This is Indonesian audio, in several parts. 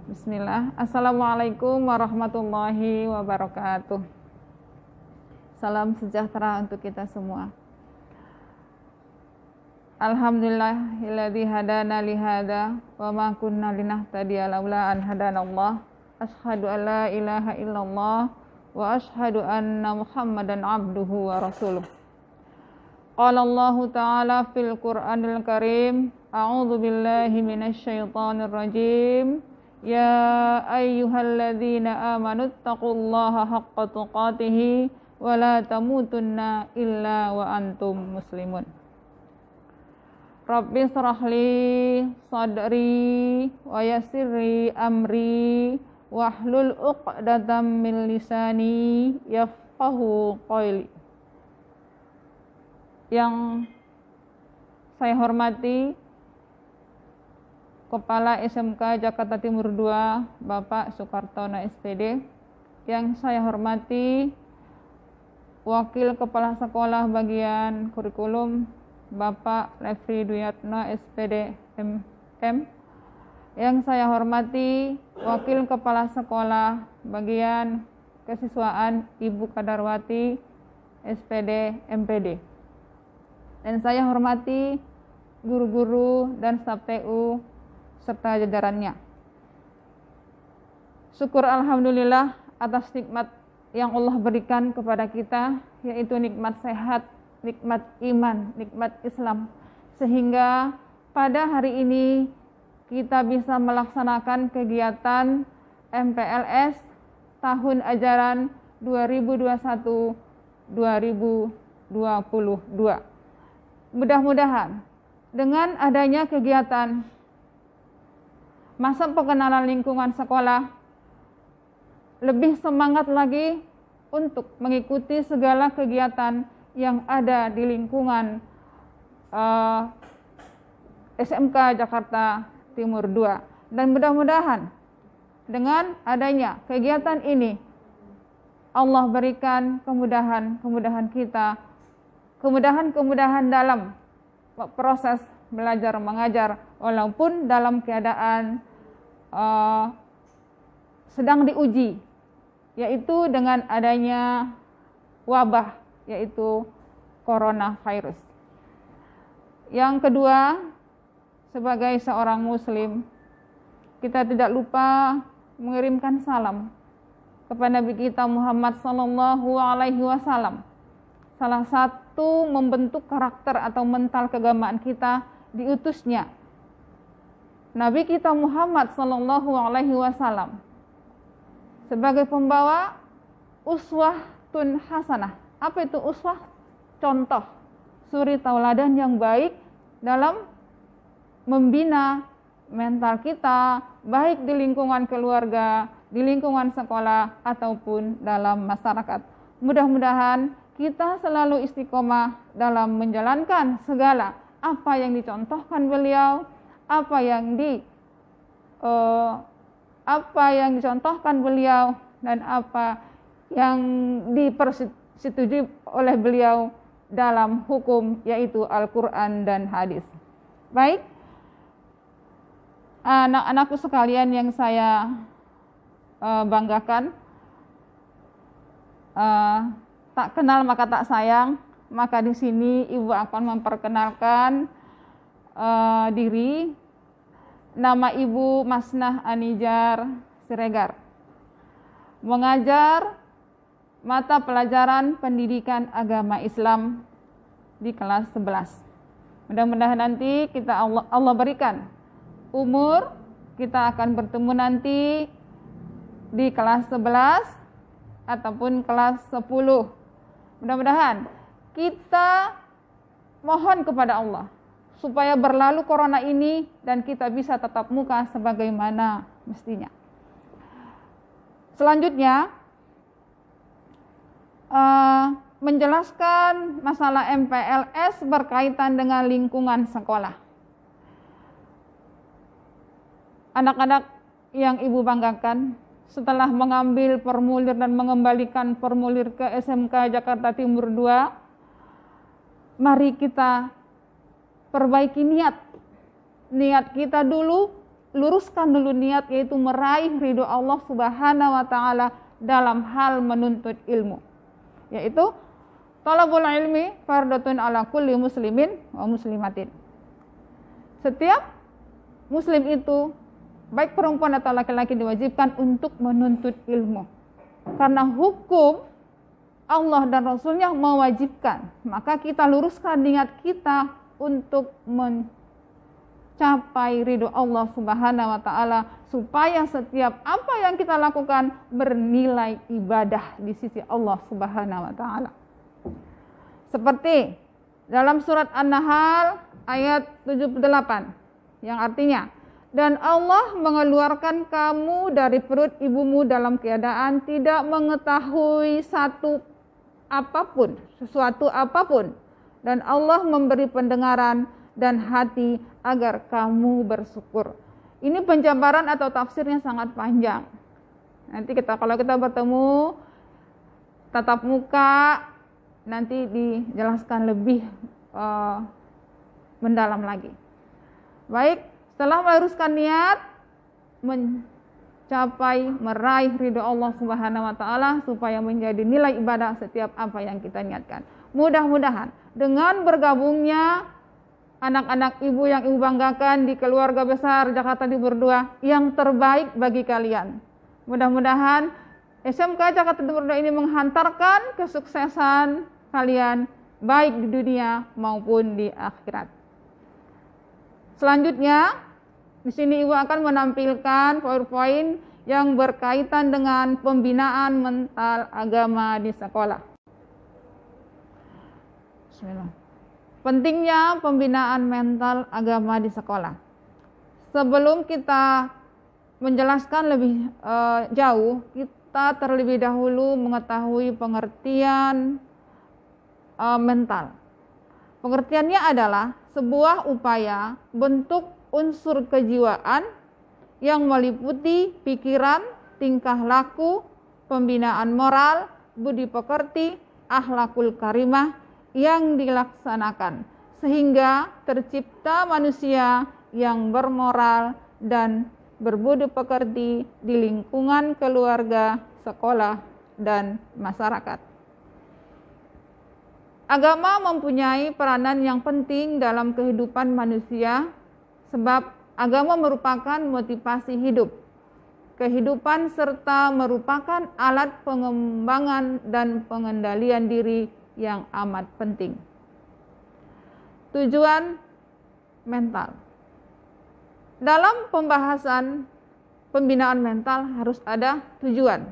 Bismillah. Assalamualaikum warahmatullahi wabarakatuh. Salam sejahtera untuk kita semua. Alhamdulillahilladzi hadana li hadza wa ma kunna linahtadiya laula an hadanallah. Asyhadu an la ilaha illallah wa asyhadu anna Muhammadan abduhu wa rasuluh. Qala Allah ta'ala fil Qur'anil Karim, a'udzu billahi minasy syaithanir rajim. Ya ayyuhalladzina amanu taqullaha haqqa tuqatih wa la tamutunna illa wa antum muslimun. Rabbi shrah li sadri wa yassirli amri wahlul 'uqdatam min lisani yafqahu qawli. Yang saya hormati Kepala SMK Jakarta Timur II, Bapak Sukartono SPD. Yang saya hormati Wakil Kepala Sekolah Bagian Kurikulum, Bapak Lefri Duyatno SPD MM. Yang saya hormati Wakil Kepala Sekolah Bagian Kesiswaan Ibu Kadarwati SPD MPD. Dan saya hormati guru-guru dan staf TU serta jajarannya. Syukur alhamdulillah atas nikmat yang Allah berikan kepada kita, yaitu nikmat sehat, nikmat iman, nikmat Islam, sehingga pada hari ini kita bisa melaksanakan kegiatan MPLS tahun ajaran 2021-2022. Mudah-mudahan dengan adanya kegiatan masa pengenalan lingkungan sekolah, lebih semangat lagi untuk mengikuti segala kegiatan yang ada di lingkungan SMK Jakarta Timur II. Dan mudah-mudahan dengan adanya kegiatan ini, Allah berikan kemudahan kita, kemudahan dalam proses belajar mengajar, walaupun dalam keadaan sedang diuji, yaitu dengan adanya wabah, yaitu coronavirus. Yang kedua, sebagai seorang muslim, kita tidak lupa mengirimkan salam kepada Nabi kita Muhammad SAW. Salah satu membentuk karakter atau mental keagamaan kita diutusnya Nabi kita Muhammad SAW sebagai pembawa uswatun hasanah. Apa itu uswah? Contoh, suri tauladan yang baik dalam membina mental kita, baik di lingkungan keluarga, di lingkungan sekolah, ataupun dalam masyarakat. Mudah-mudahan kita selalu istiqomah dalam menjalankan segala apa yang dicontohkan beliau, apa yang dicontohkan beliau, dan apa yang dipersetujui oleh beliau dalam hukum, yaitu Al-Quran dan hadis. Baik, anak-anakku sekalian yang saya banggakan, tak kenal maka tak sayang, maka di sini Ibu akan memperkenalkan diri. Nama Ibu Masnah Anijar Siregar, mengajar mata pelajaran pendidikan agama Islam di kelas 11. Mudah-mudahan nanti Allah berikan umur, kita akan bertemu nanti di kelas 11 ataupun kelas 10. Mudah-mudahan kita mohon kepada Allah supaya berlalu corona ini dan kita bisa tatap muka sebagaimana mestinya. Selanjutnya, menjelaskan masalah MPLS berkaitan dengan lingkungan sekolah. Anak-anak yang Ibu banggakan, setelah mengambil formulir dan mengembalikan formulir ke SMK Jakarta Timur II, mari kita perbaiki niat kita dulu luruskan dulu niat, yaitu meraih ridho Allah Subhanahu wa taala dalam hal menuntut ilmu. Yaitu talabul ilmi fardhatun ala kulli muslimin wa muslimatin. Setiap muslim itu, baik perempuan atau laki-laki, diwajibkan untuk menuntut ilmu. Karena hukum Allah dan Rasulnya mewajibkan, maka kita luruskan niat kita untuk mencapai ridho Allah Subhanahu wa taala, supaya setiap apa yang kita lakukan bernilai ibadah di sisi Allah Subhanahu wa taala. Seperti dalam surat An-Nahl ayat 78 yang artinya, dan Allah mengeluarkan kamu dari perut ibumu dalam keadaan tidak mengetahui sesuatu apapun, dan Allah memberi pendengaran dan hati agar kamu bersyukur. Ini penjabaran atau tafsirnya sangat panjang. Nanti kalau kita bertemu tatap muka, nanti dijelaskan lebih mendalam lagi. Baik, setelah meluruskan niat, meraih ridho Allah Subhanahu wa taala supaya menjadi nilai ibadah setiap apa yang kita niatkan. Mudah-mudahan dengan bergabungnya anak-anak ibu yang ibu banggakan di keluarga besar Jakarta Timur 2 yang terbaik bagi kalian. Mudah-mudahan SMK Jakarta Timur 2 ini menghantarkan kesuksesan kalian baik di dunia maupun di akhirat. Selanjutnya, di sini Ibu akan menampilkan PowerPoint yang berkaitan dengan pembinaan mental agama di sekolah. Bismillah. Pentingnya pembinaan mental agama di sekolah. Sebelum kita menjelaskan lebih jauh, kita terlebih dahulu mengetahui pengertian mental. Pengertiannya adalah sebuah upaya bentuk unsur kejiwaan yang meliputi pikiran, tingkah laku, pembinaan moral, budi pekerti, akhlakul karimah yang dilaksanakan sehingga tercipta manusia yang bermoral dan berbudi pekerti di lingkungan keluarga, sekolah, dan masyarakat. Agama mempunyai peranan yang penting dalam kehidupan manusia, sebab agama merupakan motivasi hidup, kehidupan, serta merupakan alat pengembangan dan pengendalian diri yang amat penting. Tujuan mental. Dalam pembahasan pembinaan mental harus ada tujuan.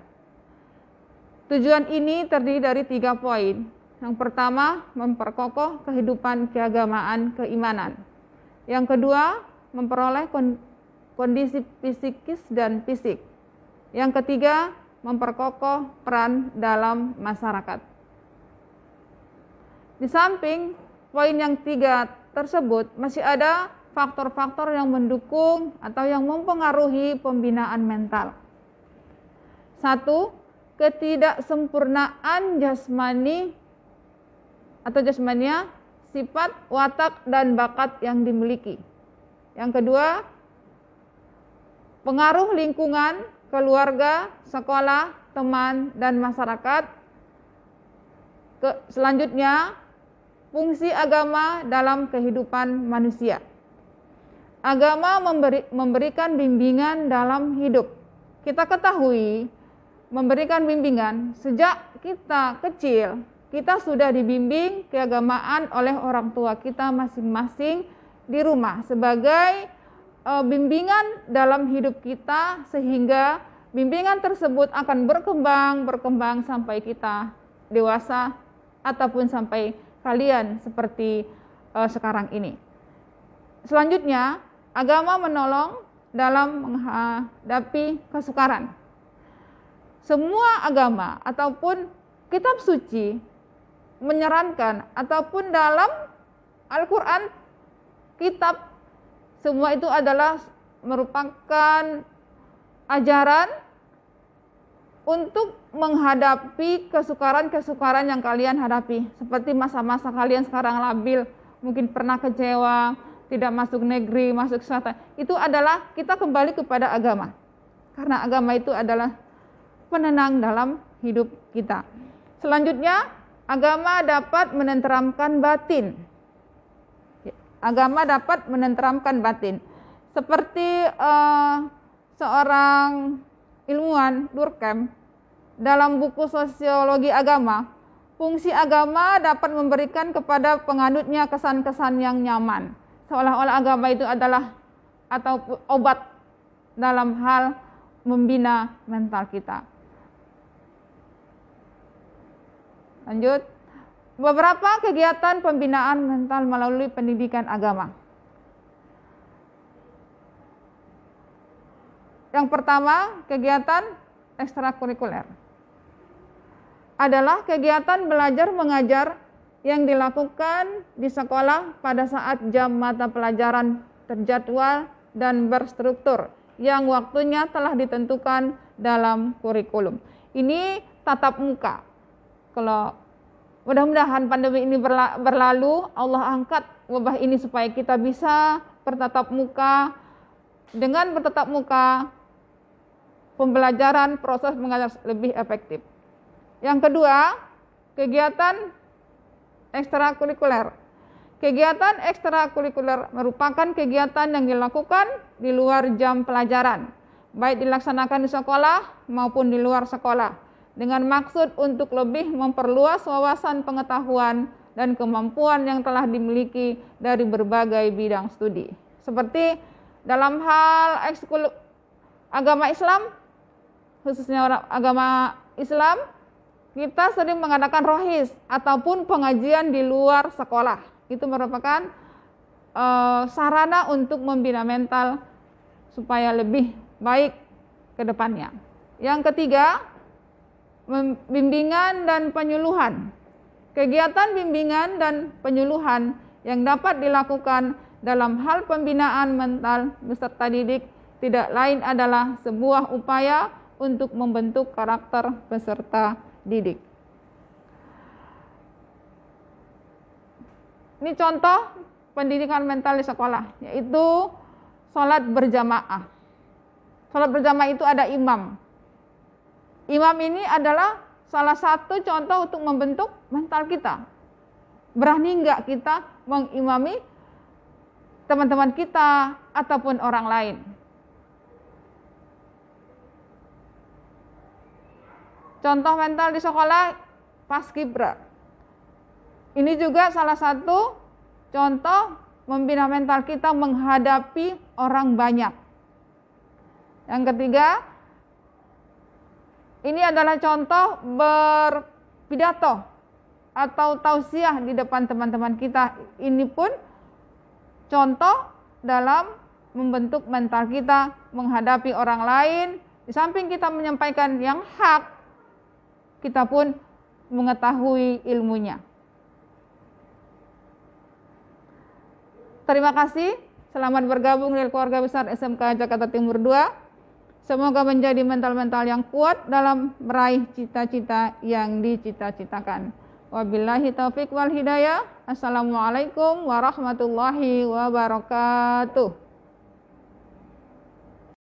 Tujuan ini terdiri dari 3 poin. Yang pertama, memperkokoh kehidupan keagamaan keimanan. Yang kedua, memperoleh kondisi psikis dan fisik. Yang ketiga, memperkokoh peran dalam masyarakat. Di samping poin yang 3 tersebut, masih ada faktor-faktor yang mendukung atau yang mempengaruhi pembinaan mental. 1. Ketidaksempurnaan jasmani atau jasmania, sifat, watak, dan bakat yang dimiliki. Yang kedua, pengaruh lingkungan, keluarga, sekolah, teman, dan masyarakat. Selanjutnya, fungsi agama dalam kehidupan manusia. Agama memberikan bimbingan dalam hidup. Kita ketahui, memberikan bimbingan sejak kita kecil. Kita sudah dibimbing keagamaan oleh orang tua kita masing-masing di rumah sebagai bimbingan dalam hidup kita, sehingga bimbingan tersebut akan berkembang sampai kita dewasa ataupun sampai kalian seperti sekarang ini. Selanjutnya, agama menolong dalam menghadapi kesukaran. Semua agama ataupun kitab suci menyarankan, ataupun dalam Al-Quran, kitab, semua itu adalah merupakan ajaran untuk menghadapi kesukaran-kesukaran yang kalian hadapi. Seperti masa-masa kalian sekarang labil, mungkin pernah kecewa, tidak masuk negeri, masuk swasta. Itu adalah kita kembali kepada agama. Karena agama itu adalah penenang dalam hidup kita. Selanjutnya, agama dapat menenteramkan batin. Agama dapat menenteramkan batin. Seperti seorang ilmuwan Durkheim dalam buku Sosiologi Agama, fungsi agama dapat memberikan kepada penganutnya kesan-kesan yang nyaman. Seolah-olah agama itu adalah atau obat dalam hal membina mental kita. Lanjut. Beberapa kegiatan pembinaan mental melalui pendidikan agama. Yang pertama, kegiatan ekstrakurikuler. Adalah kegiatan belajar mengajar yang dilakukan di sekolah pada saat jam mata pelajaran terjadwal dan berstruktur, yang waktunya telah ditentukan dalam kurikulum. Ini tatap muka. Kalau mudah-mudahan pandemi ini berlalu, Allah angkat wabah ini supaya kita bisa bertatap muka. Dengan bertatap muka, pembelajaran proses mengajar lebih efektif. Yang kedua, kegiatan ekstrakurikuler. Kegiatan ekstrakurikuler merupakan kegiatan yang dilakukan di luar jam pelajaran, baik dilaksanakan di sekolah maupun di luar sekolah, dengan maksud untuk lebih memperluas wawasan pengetahuan dan kemampuan yang telah dimiliki dari berbagai bidang studi. Seperti dalam hal ekskul agama Islam, khususnya agama Islam, kita sering mengadakan rohis ataupun pengajian di luar sekolah. Itu merupakan sarana untuk membina mental supaya lebih baik ke depannya. Yang ketiga, bimbingan dan penyuluhan. Kegiatan bimbingan dan penyuluhan yang dapat dilakukan dalam hal pembinaan mental peserta didik tidak lain adalah sebuah upaya untuk membentuk karakter peserta didik. Ini contoh pendidikan mental di sekolah, yaitu sholat berjamaah. Sholat berjamaah itu ada imam. Imam ini adalah salah satu contoh untuk membentuk mental kita. Berani enggak kita mengimami teman-teman kita ataupun orang lain. Contoh mental di sekolah, paskibra. Ini juga salah satu contoh membina mental kita menghadapi orang banyak. Yang ketiga, ini adalah contoh berpidato atau tausiah di depan teman-teman kita. Ini pun contoh dalam membentuk mental kita menghadapi orang lain. Di samping kita menyampaikan yang hak, kita pun mengetahui ilmunya. Terima kasih. Selamat bergabung dengan keluarga besar SMK Jakarta Timur 2. Semoga menjadi mental-mental yang kuat dalam meraih cita-cita yang dicita-citakan. Wabillahi taufiq wal hidayah. Assalamualaikum warahmatullahi wabarakatuh.